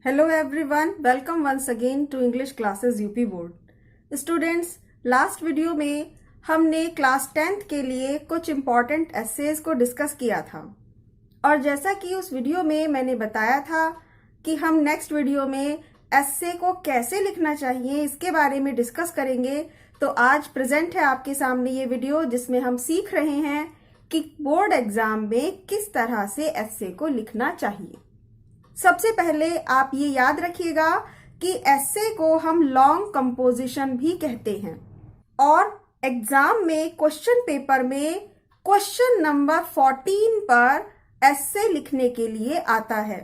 Hello everyone, welcome once again to English classes UP board. Students, last video में हमने class 10th के लिए कुछ इम्पॉर्टेंट एसेज को डिस्कस किया था और जैसा कि उस वीडियो में मैंने बताया था कि हम नेक्स्ट वीडियो में एसे को कैसे लिखना चाहिए इसके बारे में डिस्कस करेंगे। तो आज प्रेजेंट है आपके सामने ये वीडियो जिसमें हम सीख रहे हैं कि बोर्ड एग्जाम में किस तरह से एसे को लिखना चाहिए। सबसे पहले आप ये याद रखिएगा कि एसे को हम लॉन्ग कंपोजिशन भी कहते हैं और एग्जाम में क्वेश्चन पेपर में क्वेश्चन नंबर 14 पर एसे लिखने के लिए आता है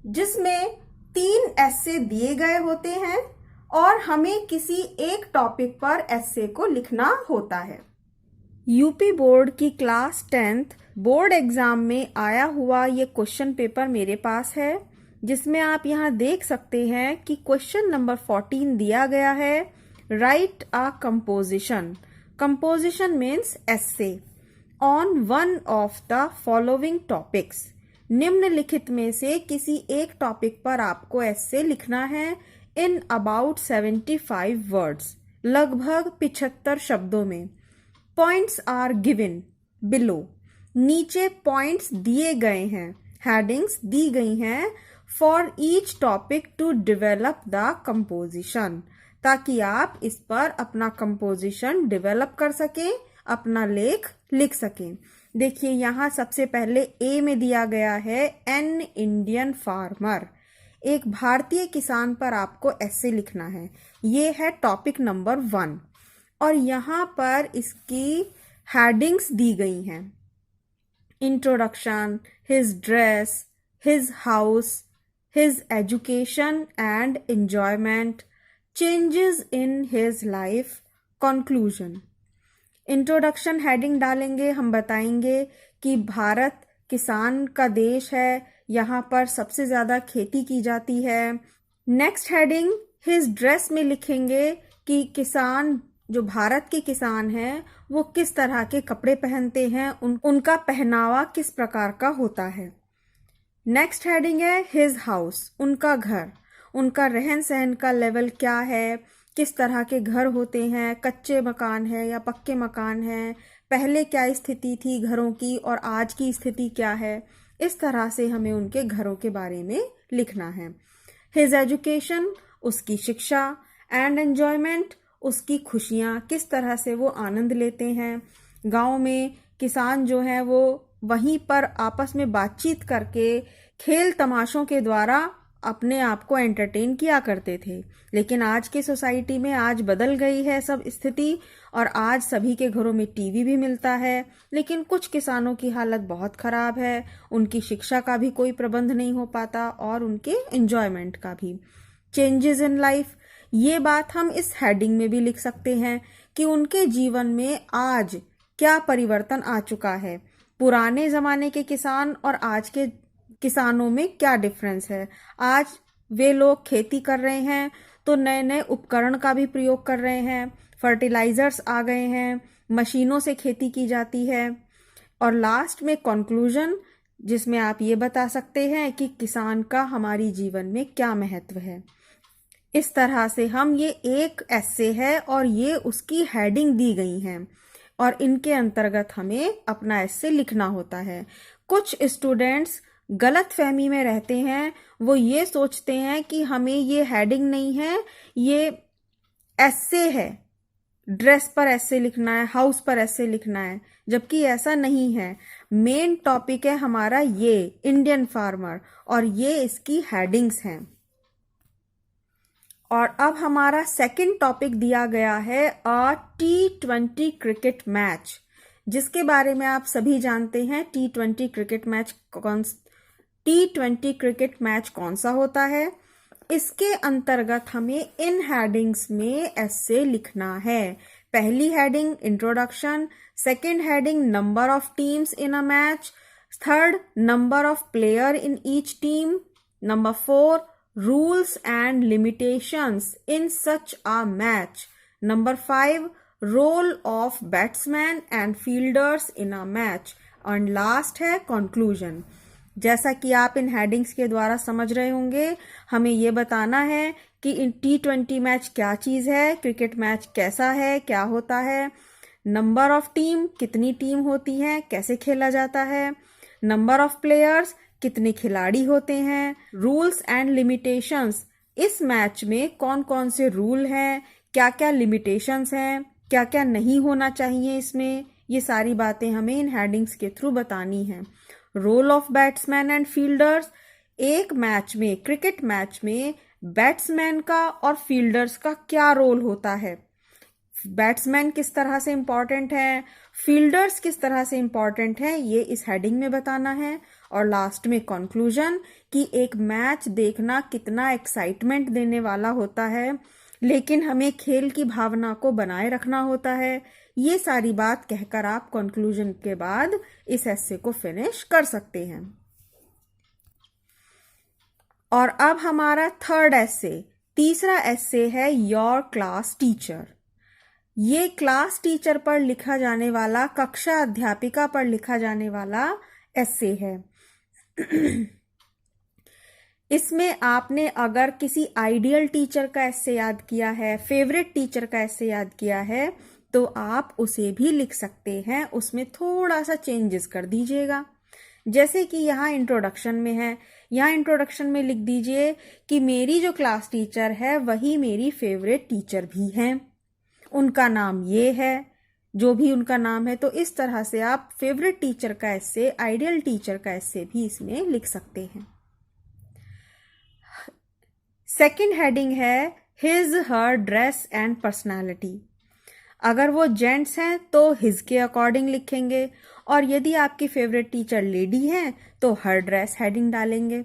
जिसमें 3 एसे दिए गए होते हैं और हमें किसी एक टॉपिक पर एसे को लिखना होता है। यूपी बोर्ड की क्लास 10th बोर्ड एग्जाम में आया हुआ ये क्वेश्चन पेपर मेरे पास है जिसमें आप यहाँ देख सकते हैं कि क्वेश्चन नंबर 14 दिया गया है, right a composition. Composition means essay on one of the following topics. निम्नलिखित में से किसी एक टॉपिक पर आपको एसे लिखना है इन अबाउट 75 वर्ड्स, लगभग 75 शब्दों में। पॉइंट्स आर गिवन बिलो, नीचे पॉइंट्स दिए गए हैं, हेडिंग्स दी गई हैं for each topic to develop the composition, ताकि आप इस पर अपना कंपोजिशन डेवलप कर सकें, अपना लेख लिख सकें। देखिए यहाँ सबसे पहले ए में दिया गया है एन इंडियन फार्मर, एक भारतीय किसान पर आपको ऐसे लिखना है। ये है टॉपिक नंबर 1 और यहाँ पर इसकी हेडिंग्स दी गई हैं, introduction, his dress, his house, his education and enjoyment, changes in his life, conclusion। Introduction heading डालेंगे, हम बताएंगे कि भारत किसान का देश है, यहाँ पर सबसे ज़्यादा खेती की जाती है। नेक्स्ट हेडिंग हिज ड्रेस में लिखेंगे कि किसान जो भारत के किसान हैं वो किस तरह के कपड़े पहनते हैं, उनका पहनावा किस प्रकार का होता है। नेक्स्ट हेडिंग है हिज हाउस, उनका घर, उनका रहन सहन का लेवल क्या है, किस तरह के घर होते हैं, कच्चे मकान है या पक्के मकान हैं, पहले क्या स्थिति थी घरों की और आज की स्थिति क्या है। इस तरह से हमें उनके घरों के बारे में लिखना है। हिज एजुकेशन, उसकी शिक्षा, एंड एंजॉयमेंट, उसकी खुशियाँ, किस तरह से वो आनंद लेते हैं। गाँव में किसान जो है वो वहीं पर आपस में बातचीत करके खेल तमाशों के द्वारा अपने आप को एंटरटेन किया करते थे, लेकिन आज की सोसाइटी में आज बदल गई है सब स्थिति और आज सभी के घरों में टीवी भी मिलता है, लेकिन कुछ किसानों की हालत बहुत खराब है, उनकी शिक्षा का भी कोई प्रबंध नहीं हो पाता और उनके एंजॉयमेंट का भी। चेंजेस इन लाइफ, ये बात हम इस हेडिंग में भी लिख सकते हैं कि उनके जीवन में आज क्या परिवर्तन आ चुका है, पुराने ज़माने के किसान और आज के किसानों में क्या डिफरेंस है। आज वे लोग खेती कर रहे हैं तो नए नए उपकरण का भी प्रयोग कर रहे हैं, फर्टिलाइजर्स आ गए हैं, मशीनों से खेती की जाती है। और लास्ट में कंक्लूजन, जिसमें आप ये बता सकते हैं कि किसान का हमारी जीवन में क्या महत्व है। इस तरह से हम ये एक एसे है और ये उसकी हेडिंग दी गई हैं और इनके अंतर्गत हमें अपना एसे लिखना होता है। कुछ स्टूडेंट्स गलत फहमी में रहते हैं, वो ये सोचते हैं कि हमें ये हेडिंग नहीं है, ये एसे है, ड्रेस पर ऐसे लिखना है, हाउस पर ऐसे लिखना है, जबकि ऐसा नहीं है। मेन टॉपिक है हमारा ये इंडियन फार्मर और ये इसकी हेडिंग्स हैं। और अब हमारा सेकंड टॉपिक दिया गया है T20 क्रिकेट मैच, जिसके बारे में आप सभी जानते हैं। T20 क्रिकेट मैच कौन सा होता है। इसके अंतर्गत हमें इन हेडिंग्स में ऐसे लिखना है। पहली heading introduction, second heading number of teams in a match, third number of player in each team, number 4 rules and limitations in such a match, number 5 role of batsmen and fielders in a match, and last है conclusion। जैसा कि आप इन headings के द्वारा समझ रहे होंगे, हमें ये बताना है कि इन T20 मैच क्या चीज़ है, क्रिकेट मैच कैसा है, क्या होता है, नंबर ऑफ टीम, कितनी टीम होती हैं, कैसे खेला जाता है, नंबर ऑफ प्लेयर्स, कितने खिलाड़ी होते हैं, रूल्स एंड लिमिटेशंस, इस मैच में कौन कौन से रूल हैं, क्या क्या लिमिटेशंस हैं, क्या क्या नहीं होना चाहिए इसमें, ये सारी बातें हमें इन हेडिंग्स के थ्रू बतानी हैं। Role of batsman and fielders, एक मैच में, क्रिकेट मैच में बैट्समैन का और फील्डर्स का क्या रोल होता है, बैट्समैन किस तरह से इंपॉर्टेंट है, फील्डर्स किस तरह से इंपॉर्टेंट है, ये इस हेडिंग में बताना है। और लास्ट में कंक्लूजन कि एक मैच देखना कितना एक्साइटमेंट देने वाला होता है, लेकिन हमें खेल की भावना को बनाए रखना होता है। ये सारी बात कहकर आप कंक्लूजन के बाद इस एस्से को फिनिश कर सकते हैं। और अब हमारा थर्ड एस्से, तीसरा एस्से है योर क्लास टीचर। ये क्लास टीचर पर लिखा जाने वाला, कक्षा अध्यापिका पर लिखा जाने वाला एस्से है। इसमें आपने अगर किसी आइडियल टीचर का एस्से याद किया है, फेवरेट टीचर का एस्से याद किया है, तो आप उसे भी लिख सकते हैं, उसमें थोड़ा सा चेंजेस कर दीजिएगा। जैसे कि यहाँ इंट्रोडक्शन में है, यहाँ इंट्रोडक्शन में लिख दीजिए कि मेरी जो क्लास टीचर है वही मेरी फेवरेट टीचर भी हैं, उनका नाम ये है, जो भी उनका नाम है। तो इस तरह से आप फेवरेट टीचर का एस्से, आइडियल टीचर का एस्से भी इसमें लिख सकते हैं। सेकंड हेडिंग है his her dress and personality. अगर वो जेंट्स हैं तो हिज के अकॉर्डिंग लिखेंगे, और यदि आपकी फेवरेट टीचर लेडी हैं तो हर ड्रेस हेडिंग डालेंगे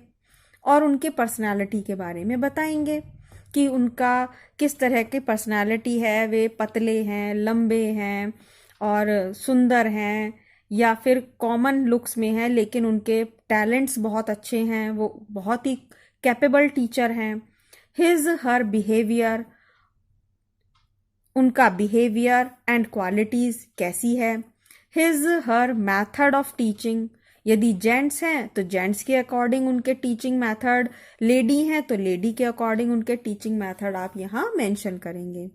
और उनके पर्सनालिटी के बारे में बताएंगे कि उनका किस तरह की पर्सनालिटी है, वे पतले हैं, लंबे हैं और सुंदर हैं, या फिर कॉमन लुक्स में हैं लेकिन उनके टैलेंट्स बहुत अच्छे हैं, वो बहुत ही कैपेबल टीचर हैं। हिज हर बिहेवियर, उनका बिहेवियर एंड क्वालिटीज़ कैसी है। His her method of teaching, यदि जेंट्स हैं तो जेंट्स के अकॉर्डिंग उनके टीचिंग मेथड, लेडी हैं तो लेडी के अकॉर्डिंग उनके टीचिंग मेथड आप यहाँ मेंशन करेंगे।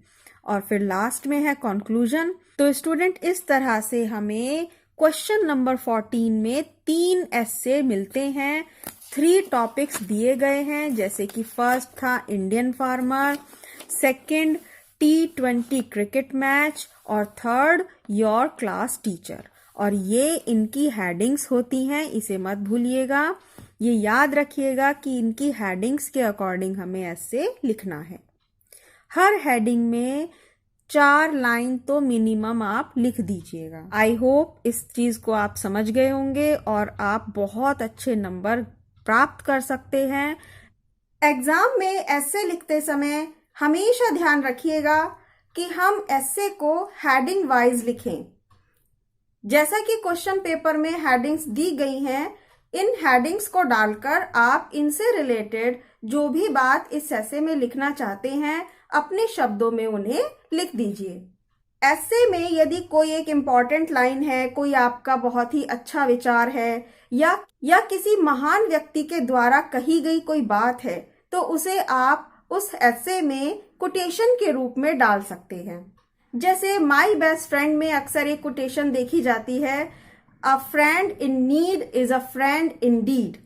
और फिर लास्ट में है कंक्लूजन। तो स्टूडेंट, इस तरह से हमें क्वेश्चन नंबर 14 में 3 एस्से मिलते हैं, 3 टॉपिक्स दिए गए हैं, जैसे कि फर्स्ट था Indian farmer, second T20 cricket match, और थर्ड योर क्लास टीचर। और ये इनकी हेडिंग्स होती हैं, इसे मत भूलिएगा, ये याद रखिएगा कि इनकी हेडिंग्स के अकॉर्डिंग हमें ऐसे लिखना है। हर हेडिंग में 4 लाइन तो मिनिमम आप लिख दीजिएगा। आई होप इस चीज को आप समझ गए होंगे और आप बहुत अच्छे नंबर प्राप्त कर सकते हैं। एग्जाम में ऐसे लिखते समय हमेशा ध्यान रखिएगा कि हम एस्से को हेडिंग वाइज लिखें। जैसा कि क्वेश्चन पेपर में हेडिंग्स दी गई हैं, इन हेडिंग्स को डालकर आप इनसे रिलेटेड जो भी बात इस एस्से में लिखना चाहते हैं, अपने शब्दों में उन्हें लिख दीजिए। एस्से में यदि कोई एक इम्पॉर्टेंट लाइन है, कोई आपका बहुत ही अच्छा विचार है, या किसी महान व्यक्ति के द्वारा कही गई कोई बात है, तो उसे आप उस एस्से में कोटेशन के रूप में डाल सकते हैं। जैसे माई बेस्ट फ्रेंड में अक्सर एक कोटेशन देखी जाती है, a friend in need is a friend in deed.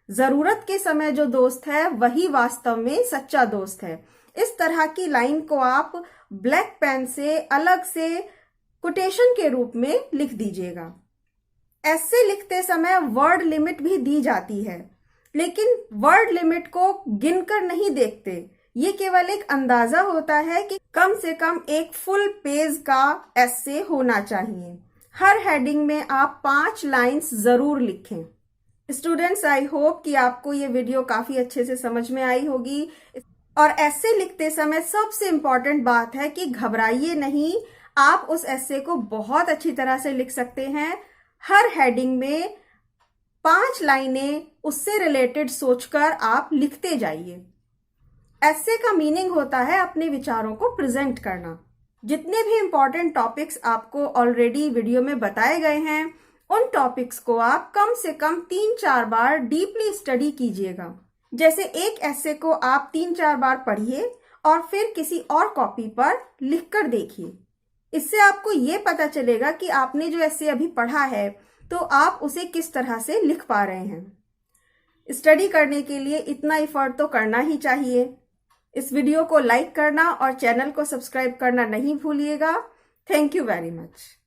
जरूरत के समय जो दोस्त है वही वास्तव में सच्चा दोस्त है। इस तरह की लाइन को आप ब्लैक पेन से अलग से कोटेशन के रूप में लिख दीजिएगा। एस्से लिखते समय वर्ड लिमिट भी दी जाती है, लेकिन वर्ड लिमिट को गिनकर नहीं देखते, ये केवल एक अंदाजा होता है कि कम से कम एक फुल पेज का एस्से होना चाहिए। हर हेडिंग में आप 5 लाइंस जरूर लिखें। स्टूडेंट्स, आई होप कि आपको ये वीडियो काफी अच्छे से समझ में आई होगी। और एस्से लिखते समय सबसे इम्पोर्टेंट बात है कि घबराइए नहीं, आप उस एस्से को बहुत अच्छी तरह से लिख सकते हैं। हर हेडिंग में 5 लाइनें उससे रिलेटेड सोचकर आप लिखते जाइए। एस्से का मीनिंग होता है अपने विचारों को प्रेजेंट करना। जितने भी इंपॉर्टेंट टॉपिक्स आपको ऑलरेडी वीडियो में बताए गए हैं, उन टॉपिक्स को आप कम से कम 3-4 बार डीपली स्टडी कीजिएगा। जैसे एक ऐसे को आप 3-4 बार पढ़िए और फिर किसी और कॉपी पर लिखकर देखिए। इससे आपको ये पता चलेगा कि आपने जो ऐसे अभी पढ़ा है तो आप उसे किस तरह से लिख पा रहे हैं। स्टडी करने के लिए इतना एफर्ट तो करना ही चाहिए। इस वीडियो को लाइक करना और चैनल को सब्सक्राइब करना नहीं भूलिएगा। Thank you very much.